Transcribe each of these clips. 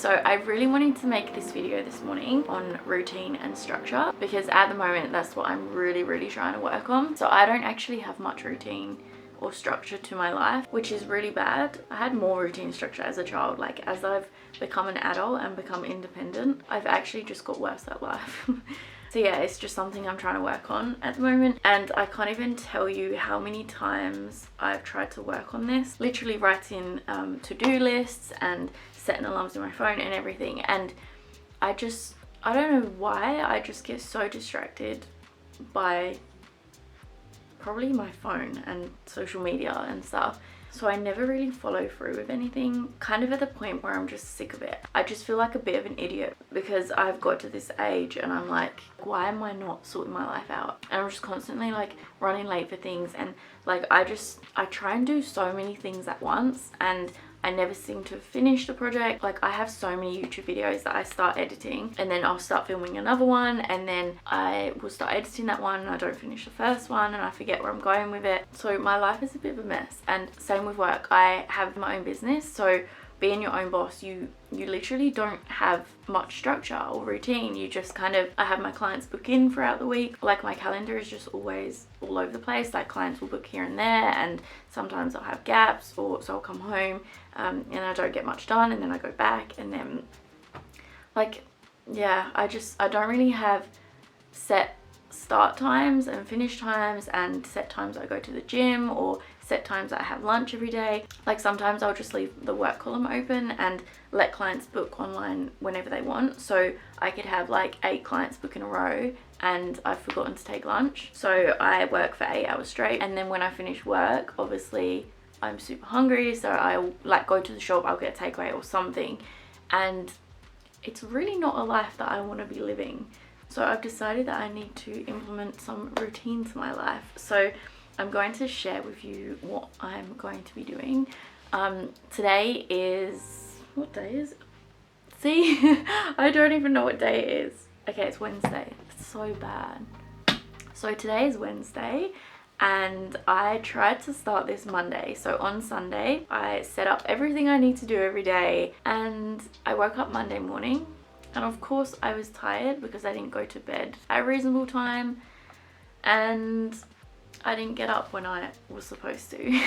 So I really wanted to make this video this morning on routine and structure because at the moment that's what I'm really trying to work on. So I don't actually have much routine or structure to my life, which is really bad. I had more routine structure as a child. Like as I've become an adult and become independent, I've actually just got worse at life. So yeah, it's just something I'm trying to work on at the moment, and I can't even tell you how many times I've tried to work on this, literally writing to-do lists and setting alarms in my phone and everything, and I don't know why I just get so distracted by probably my phone and social media and stuff. So I never really follow through with anything, kind of at the point where I'm just sick of it. I just feel like a bit of an idiot because I've got to this age and I'm like, why am I not sorting my life out? And I'm just constantly like running late for things, and like I try and do so many things at once and I never seem to finish the project. Like I have so many YouTube videos that I start editing and then I'll start filming another one, and then I will start editing that one and I don't finish the first one and I forget where I'm going with it. So my life is a bit of a mess. And same with work. I have my own business, so being your own boss, you literally don't have much structure or routine. You just kind of, I have my clients book in throughout the week. Like my calendar is just always all over the place. Like clients will book here and there, and sometimes I'll have gaps, or so I'll come home and I don't get much done, and then I go back, and then like, yeah, I don't really have set start times and finish times and set times I go to the gym or set times I have lunch every day. Like sometimes I'll just leave the work column open and let clients book online whenever they want. So I could have like 8 clients book in a row and I've forgotten to take lunch. So I work for 8 hours straight, and then when I finish work, obviously I'm super hungry, so I'll like go to the shop, I'll get a takeaway or something, and it's really not a life that I want to be living. So I've decided that I need to implement some routine to my life. So I'm going to share with you what I'm going to be doing. Today is, what day is it? See, I don't even know what day it is. Okay, it's Wednesday. It's so bad. So today is Wednesday and I tried to start this Monday. So on Sunday, I set up everything I need to do every day, and I woke up Monday morning. And of course I was tired because I didn't go to bed at a reasonable time and I didn't get up when I was supposed to.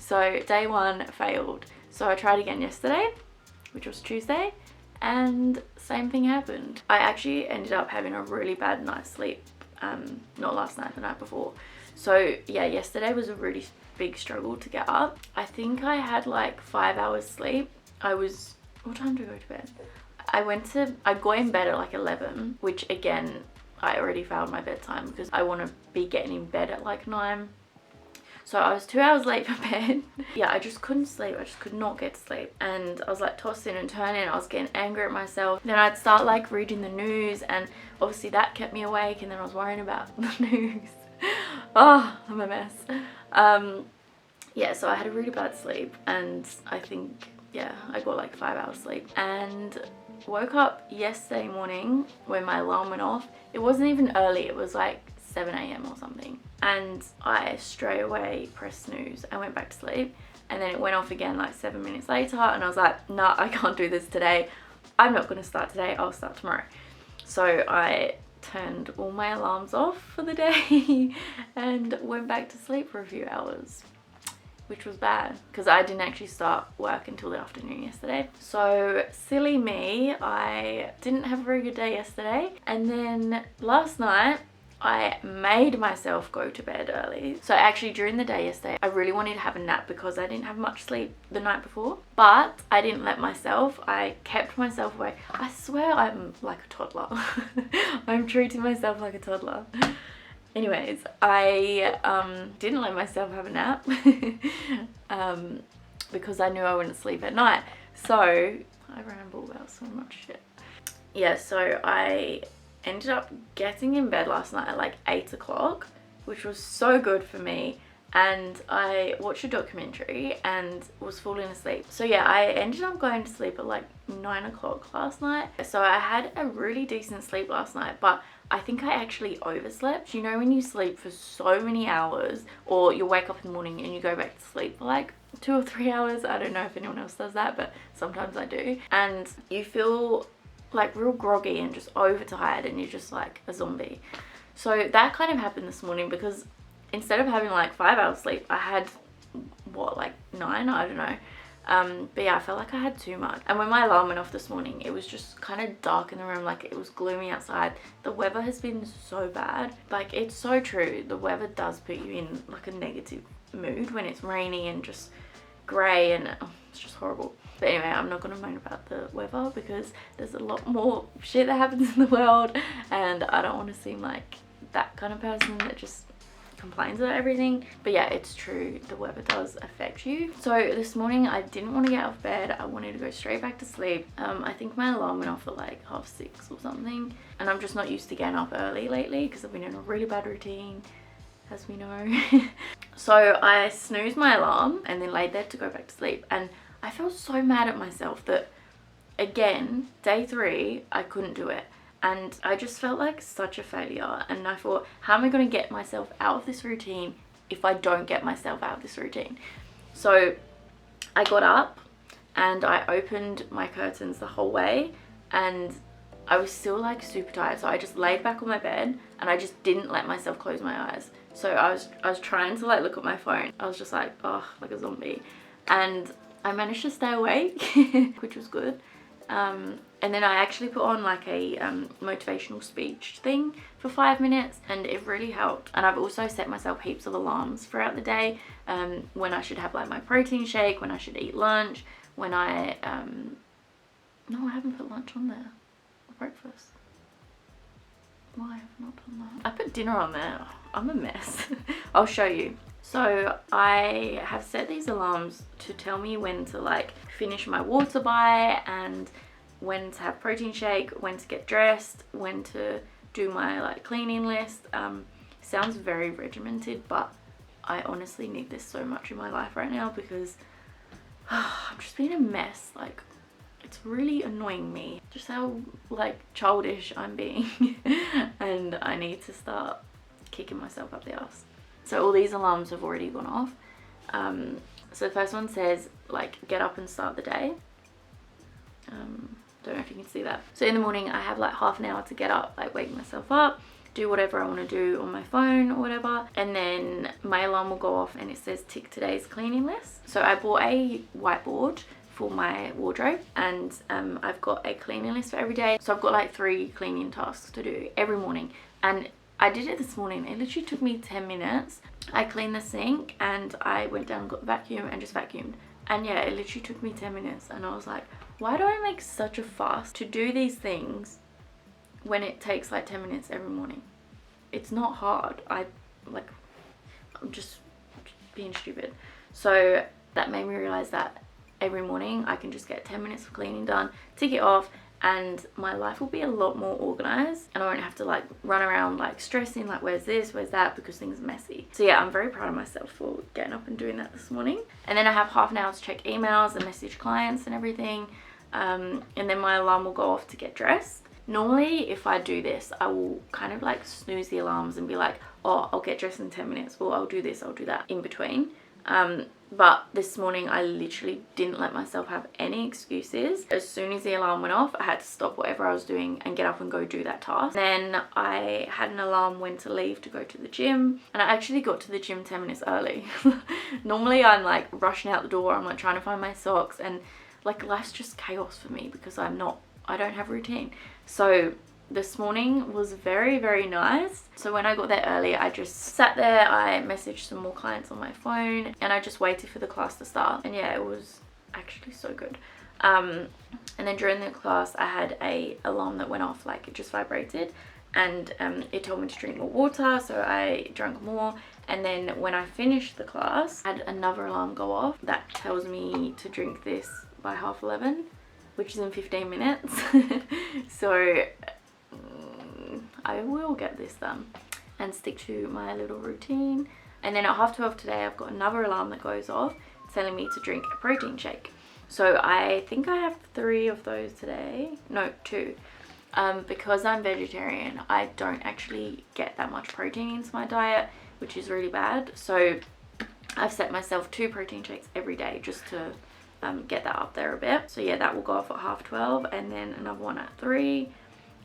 So day 1 failed. So I tried again yesterday, which was Tuesday, and same thing happened. I actually ended up having a really bad night's sleep, not last night, the night before. So yeah, yesterday was a really big struggle to get up. I think I had like 5 hours sleep. What time did I go to bed? I got in bed at like 11, which again, I already failed my bedtime because I want to be getting in bed at like 9. So I was 2 hours late for bed. Yeah, I just couldn't sleep. I just could not get to sleep. And I was like tossing and turning. I was getting angry at myself. Then I'd start like reading the news, and obviously that kept me awake. And then I was worrying about the news. Oh, I'm a mess. Yeah, so I had a really bad sleep, and I think, yeah, I got like 5 hours sleep. And woke up yesterday morning when my alarm went off. It wasn't even early, it was like 7 a.m. or something, and I straight away pressed snooze and went back to sleep, and then it went off again like 7 minutes later, and I was like, nah, I can't do this today. I'm not going to start today, I'll start tomorrow. So I turned all my alarms off for the day and went back to sleep for a few hours, which was bad because I didn't actually start work until the afternoon yesterday. So silly me, I didn't have a very good day yesterday. And then last night, I made myself go to bed early. So actually during the day yesterday, I really wanted to have a nap because I didn't have much sleep the night before. But I didn't let myself, I kept myself awake. I swear I'm like a toddler. I'm treating myself like a toddler. Anyways, I didn't let myself have a nap because I knew I wouldn't sleep at night. So I ramble about so much shit. Yeah, so I ended up getting in bed last night at like 8 o'clock, which was so good for me. And I watched a documentary and was falling asleep. So yeah, I ended up going to sleep at like 9 o'clock last night. So I had a really decent sleep last night, but I think I actually overslept. You know when you sleep for so many hours, or you wake up in the morning and you go back to sleep for like 2 or 3 hours. I don't know if anyone else does that, but sometimes I do. And you feel like real groggy and just overtired, and you're just like a zombie. So that kind of happened this morning, because instead of having like 5 hours sleep, I had what, like 9? I don't know. But yeah, I felt like I had too much. And when my alarm went off this morning, it was just kind of dark in the room, like it was gloomy outside. The weather has been so bad. Like, it's so true, the weather does put you in like a negative mood when it's rainy and just grey, and it's just horrible. But anyway, I'm not going to moan about the weather, because there's a lot more shit that happens in the world, and I don't want to seem like that kind of person that just complains about everything. But yeah, it's true, the weather does affect you. So this morning I didn't want to get out of bed. I wanted to go straight back to sleep. I think my alarm went off at like 6:30 or something, and I'm just not used to getting up early lately, because I've been in a really bad routine, as we know. So I snoozed my alarm and then laid there to go back to sleep, and I felt so mad at myself that, again, day 3 I couldn't do it. And I just felt like such a failure, and I thought, how am I going to get myself out of this routine if I don't get myself out of this routine? So I got up and I opened my curtains the whole way, and I was still like super tired, so I just laid back on my bed and I just didn't let myself close my eyes. So I was trying to like look at my phone. I was just like, oh, like a zombie, and I managed to stay awake, which was good. And then I actually put on like a motivational speech thing for 5 minutes, and it really helped. And I've also set myself heaps of alarms throughout the day, when I should have like my protein shake, when I should eat lunch, when I no, I haven't put lunch on there, or breakfast. Why have I not done that? I put dinner on there. I'm a mess. I'll show you. So I have set these alarms to tell me when to like finish my water by, and when to have protein shake, when to get dressed, when to do my like cleaning list. Sounds very regimented, but I honestly need this so much in my life right now, because I'm just being a mess. Like, it's really annoying me just how like childish I'm being. And I need to start kicking myself up the arse. So all these alarms have already gone off. So the first one says like get up and start the day. Don't know if you can see that. So in the morning I have like half an hour to get up, like wake myself up, do whatever I want to do on my phone or whatever, and then my alarm will go off and it says tick today's cleaning list. So I bought a whiteboard for my wardrobe, and I've got a cleaning list for every day. So I've got like 3 cleaning tasks to do every morning, and I did it this morning. It literally took me 10 minutes. I cleaned the sink and I went down and got the vacuum and just vacuumed. And yeah, it literally took me 10 minutes, and I was like, why do I make such a fuss to do these things when it takes like 10 minutes every morning? It's not hard. I'm just being stupid. So that made me realize that every morning I can just get 10 minutes of cleaning done, tick it off, and my life will be a lot more organized, and I won't have to like run around like stressing like where's this, where's that, because things are messy. So yeah, I'm very proud of myself for getting up and doing that this morning. And then I have half an hour to check emails and message clients and everything, and then my alarm will go off to get dressed. Normally if I do this, I will kind of like snooze the alarms and be like, oh, I'll get dressed in 10 minutes, well I'll do this, I'll do that in between. But this morning I literally didn't let myself have any excuses. As soon as the alarm went off, I had to stop whatever I was doing and get up and go do that task. Then I had an alarm when to leave to go to the gym, and I actually got to the gym 10 minutes early. Normally I'm like rushing out the door, I'm like trying to find my socks, and like life's just chaos for me because I don't have a routine. So this morning was very, very nice. So when I got there early, I just sat there, I messaged some more clients on my phone, and I just waited for the class to start. And yeah, it was actually so good. And then during the class, I had a alarm that went off, like it just vibrated, and it told me to drink more water, so I drank more. And then when I finished the class, I had another alarm go off that tells me to drink this by 11:30, which is in 15 minutes. So I will get this done and stick to my little routine. And then at 12:30 today, I've got another alarm that goes off telling me to drink a protein shake. So I think I have 3 of those today. No, 2. Because I'm vegetarian, I don't actually get that much protein into my diet, which is really bad. So I've set myself 2 protein shakes every day just to get that up there a bit. So yeah, that will go off at 12:30, and then another one at 3.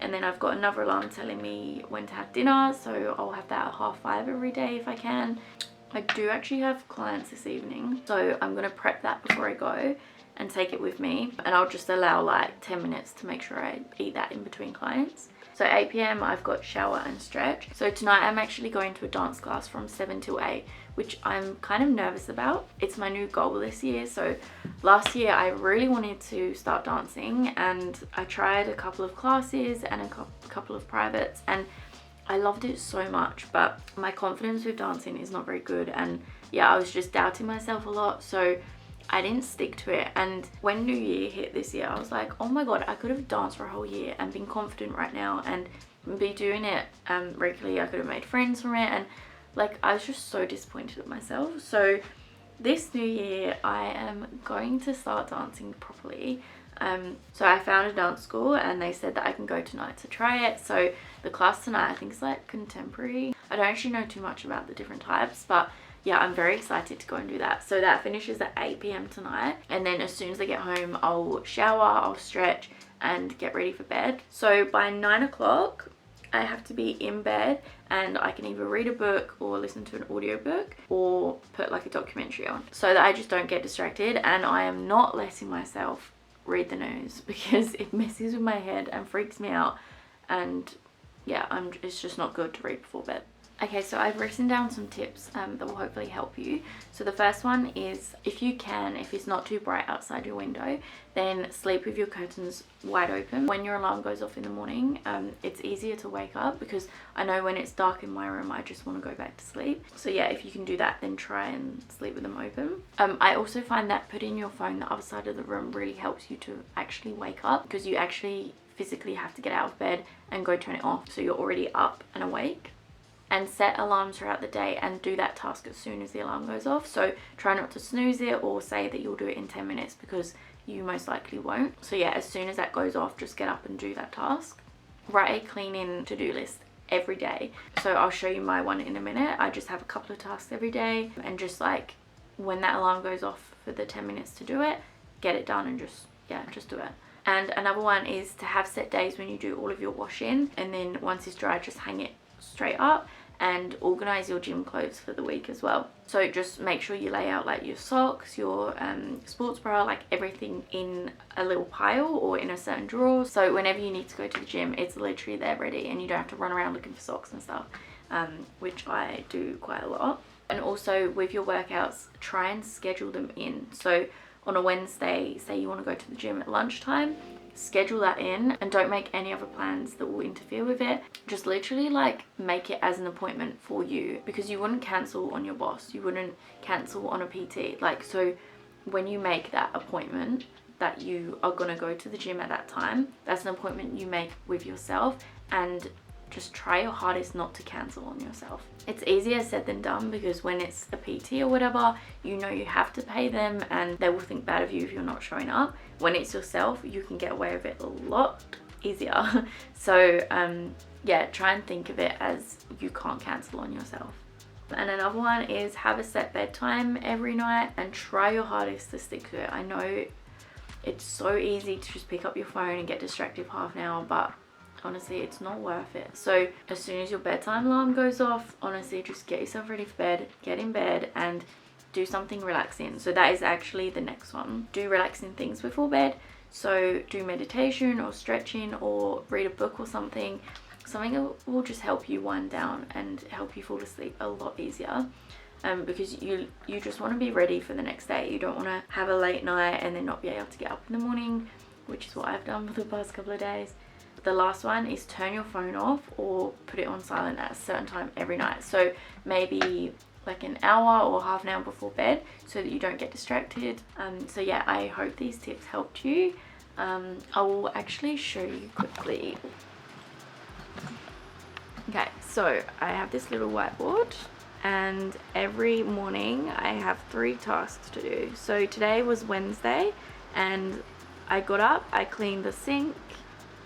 And then I've got another alarm telling me when to have dinner, so I'll have that at 5:30 every day if I can. I do actually have clients this evening, so I'm going to prep that before I go and take it with me, and I'll just allow like 10 minutes to make sure I eat that in between clients. So 8 p.m. I've got shower and stretch. So tonight I'm actually going to a dance class from 7 till 8, which I'm kind of nervous about. It's my new goal this year. So last year I really wanted to start dancing, and I tried a couple of classes and a couple of privates, and I loved it so much, but my confidence with dancing is not very good, and yeah, I was just doubting myself a lot, so I didn't stick to it. And when New Year hit this year, I was like, oh my god, I could have danced for a whole year and been confident right now and be doing it regularly. I could have made friends from it, and like I was just so disappointed with myself. So this new year I am going to start dancing properly. So I found a dance school, and they said that I can go tonight to try it. So the class tonight I think is like contemporary. I don't actually know too much about the different types, but yeah, I'm very excited to go and do that. So that finishes at 8 p.m. tonight, and then as soon as I get home I'll shower, I'll stretch and get ready for bed. So by 9 o'clock I have to be in bed, and I can either read a book or listen to an audiobook or put like a documentary on, so that I just don't get distracted. And I am not letting myself read the news because it messes with my head and freaks me out, and yeah, it's just not good to read before bed. Okay, so I've written down some tips that will hopefully help you. So the first one is, if you can, if it's not too bright outside your window, then sleep with your curtains wide open. When your alarm goes off in the morning, it's easier to wake up, because I know when it's dark in my room I just want to go back to sleep. So yeah, if you can do that, then try and sleep with them open. I also find that putting your phone the other side of the room really helps you to actually wake up, because you actually physically have to get out of bed and go turn it off, so you're already up and awake. And set alarms throughout the day and do that task as soon as the alarm goes off. So try not to snooze it or say that you'll do it in 10 minutes, because you most likely won't. So yeah, as soon as that goes off, just get up and do that task. Write a cleaning to-do list every day. So I'll show you my one in a minute. I just have a couple of tasks every day, and just like when that alarm goes off for the 10 minutes to do it, get it done and just do it. And another one is to have set days when you do all of your washing, and then once it's dry, just hang it straight up, and organize your gym clothes for the week as well. So just make sure you lay out like your socks, your sports bra, like everything in a little pile or in a certain drawer, so whenever you need to go to the gym, it's literally there ready, and you don't have to run around looking for socks and stuff, which I do quite a lot. And also with your workouts, try and schedule them in. So on a Wednesday, say you want to go to the gym at lunchtime, schedule that in, and don't make any other plans that will interfere with it. Just literally like make it as an appointment for you, because you wouldn't cancel on your boss, you wouldn't cancel on a PT. Like, so when you make that appointment that you are going to go to the gym at that time, that's an appointment you make with yourself, and just try your hardest not to cancel on yourself. It's easier said than done, because when it's a PT or whatever, you know you have to pay them and they will think bad of you if you're not showing up. When it's yourself, you can get away with it a lot easier. So yeah, try and think of it as you can't cancel on yourself. And another one is have a set bedtime every night, and try your hardest to stick to it. I know it's so easy to just pick up your phone and get distracted for half an hour, but honestly, it's not worth it. So as soon as your bedtime alarm goes off, honestly, just get yourself ready for bed, get in bed and do something relaxing. So that is actually the next one. Do relaxing things before bed. So do meditation or stretching, or read a book or something that will just help you wind down and help you fall asleep a lot easier. Because you just want to be ready for the next day. You don't want to have a late night and then not be able to get up in the morning, which is what I've done for the past couple of days. The last one is turn your phone off or put it on silent at a certain time every night. So maybe like an hour or half an hour before bed, so that you don't get distracted. So yeah, I hope these tips helped you. I will actually show you quickly. Okay, so I have this little whiteboard, and every morning I have 3 tasks to do. So today was Wednesday, and I got up, I cleaned the sink,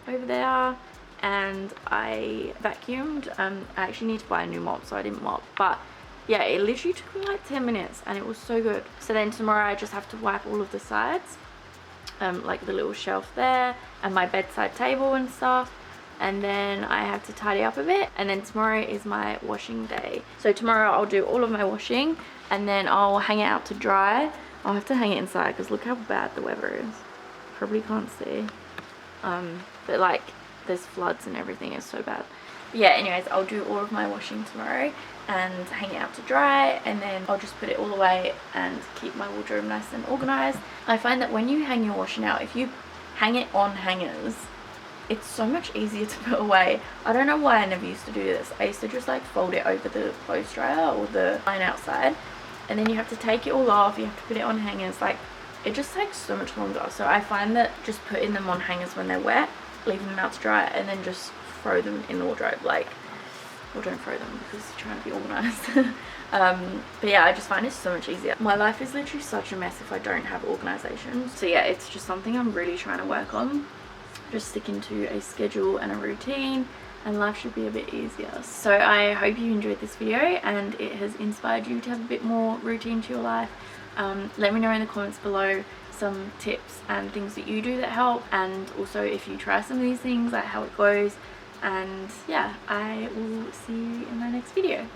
over there, and I vacuumed. I actually need to buy a new mop, so I didn't mop, but yeah, it literally took me like 10 minutes and it was so good. So then tomorrow I just have to wipe all of the sides, like the little shelf there and my bedside table and stuff, and then I have to tidy up a bit, and then tomorrow is my washing day. So tomorrow I'll do all of my washing and then I'll hang it out to dry. I'll have to hang it inside because look how bad the weather is. Probably can't see, but like there's floods and everything, is so bad. But yeah, anyways, I'll do all of my washing tomorrow and hang it out to dry, and then I'll just put it all away and keep my wardrobe nice and organized. I find that when you hang your washing out, if you hang it on hangers, it's so much easier to put away. I don't know why I never used to do this. I used to just like fold it over the clothes dryer or the line outside, and then you have to take it all off, you have to put it on hangers. Like, it just takes so much longer. So I find that just putting them on hangers when they're wet, leaving them out to dry, and then just throw them in the wardrobe. Like, well, don't throw them because you're trying to be organized. But yeah, I just find it so much easier. My life is literally such a mess if I don't have organization. So yeah, it's just something I'm really trying to work on. Just sticking to a schedule and a routine, and life should be a bit easier. So I hope you enjoyed this video and it has inspired you to have a bit more routine to your life. Let me know in the comments below some tips and things that you do that help, and also if you try some of these things, like how it goes. And yeah, I will see you in my next video.